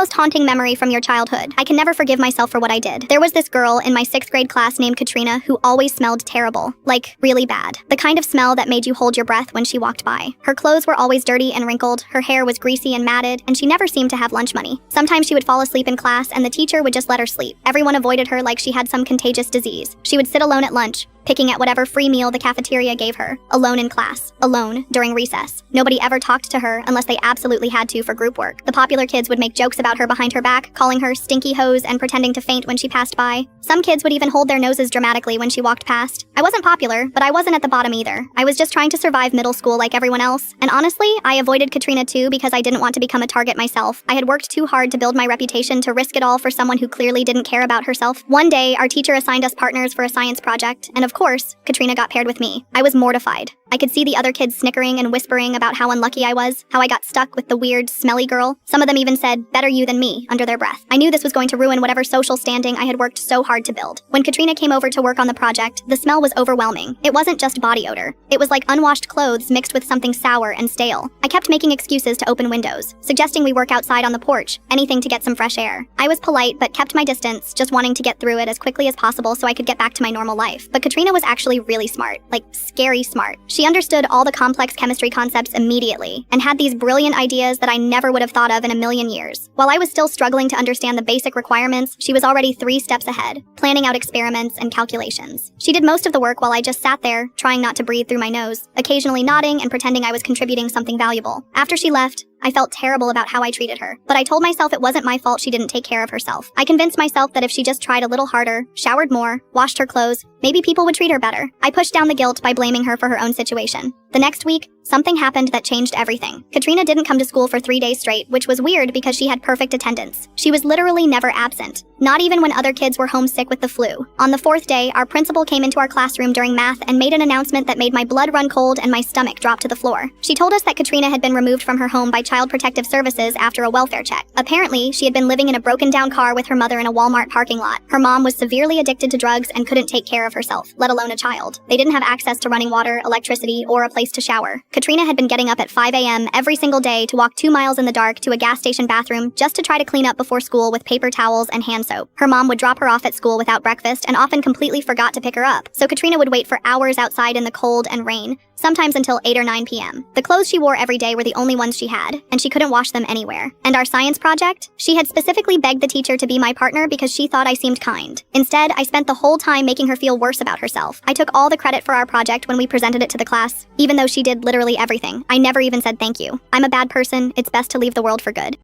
most haunting memory from your childhood? I can never forgive myself for what I did. There was this girl in my 6th grade class named Katrina who always smelled terrible. Like, really bad. The kind of smell that made you hold your breath when she walked by. Her clothes were always dirty and wrinkled, her hair was greasy and matted, and she never seemed to have lunch money. Sometimes she would fall asleep in class and the teacher would just let her sleep. Everyone avoided her like she had some contagious disease. She would sit alone at lunch, picking at whatever free meal the cafeteria gave her. Alone in class. Alone during recess. Nobody ever talked to her unless they absolutely had to for group work. The popular kids would make jokes about her behind her back, calling her stinky hose and pretending to faint when she passed by. Some kids would even hold their noses dramatically when she walked past. I wasn't popular, but I wasn't at the bottom either. I was just trying to survive middle school like everyone else. And honestly, I avoided Katrina too because I didn't want to become a target myself. I had worked too hard to build my reputation to risk it all for someone who clearly didn't care about herself. One day, our teacher assigned us partners for a science project, and of course, Katrina got paired with me. I was mortified. I could see the other kids snickering and whispering about how unlucky I was, how I got stuck with the weird, smelly girl. Some of them even said, "Better you than me," under their breath. I knew this was going to ruin whatever social standing I had worked so hard to build. When Katrina came over to work on the project, the smell was overwhelming. It wasn't just body odor. It was like unwashed clothes mixed with something sour and stale. I kept making excuses to open windows, suggesting we work outside on the porch, anything to get some fresh air. I was polite, but kept my distance, just wanting to get through it as quickly as possible so I could get back to my normal life. But Katrina was actually really smart, like scary smart. She understood all the complex chemistry concepts immediately, and had these brilliant ideas that I never would have thought of in a million years. While I was still struggling to understand the basic requirements, she was already 3 steps ahead, planning out experiments and calculations. She did most of the work while I just sat there, trying not to breathe through my nose, occasionally nodding and pretending I was contributing something valuable. After she left, I felt terrible about how I treated her, but I told myself it wasn't my fault she didn't take care of herself. I convinced myself that if she just tried a little harder, showered more, washed her clothes, maybe people would treat her better. I pushed down the guilt by blaming her for her own situation. The next week, something happened that changed everything. Katrina didn't come to school for 3 days straight, which was weird because she had perfect attendance. She was literally never absent, not even when other kids were homesick with the flu. On the 4th day, our principal came into our classroom during math and made an announcement that made my blood run cold and my stomach drop to the floor. She told us that Katrina had been removed from her home by Child Protective Services after a welfare check. Apparently, she had been living in a broken-down car with her mother in a Walmart parking lot. Her mom was severely addicted to drugs and couldn't take care of herself, let alone a child. They didn't have access to running water, electricity, or a place to shower. Katrina had been getting up at 5 a.m. every single day to walk 2 miles in the dark to a gas station bathroom just to try to clean up before school with paper towels and hand soap. Her mom would drop her off at school without breakfast and often completely forgot to pick her up, so Katrina would wait for hours outside in the cold and rain, sometimes until 8 or 9 p.m. The clothes she wore every day were the only ones she had, and she couldn't wash them anywhere. And our science project? She had specifically begged the teacher to be my partner because she thought I seemed kind. Instead, I spent the whole time making her feel worse about herself. I took all the credit for our project when we presented it to the class, even though she did literally everything. I never even said thank you. I'm a bad person. It's best to leave the world for good.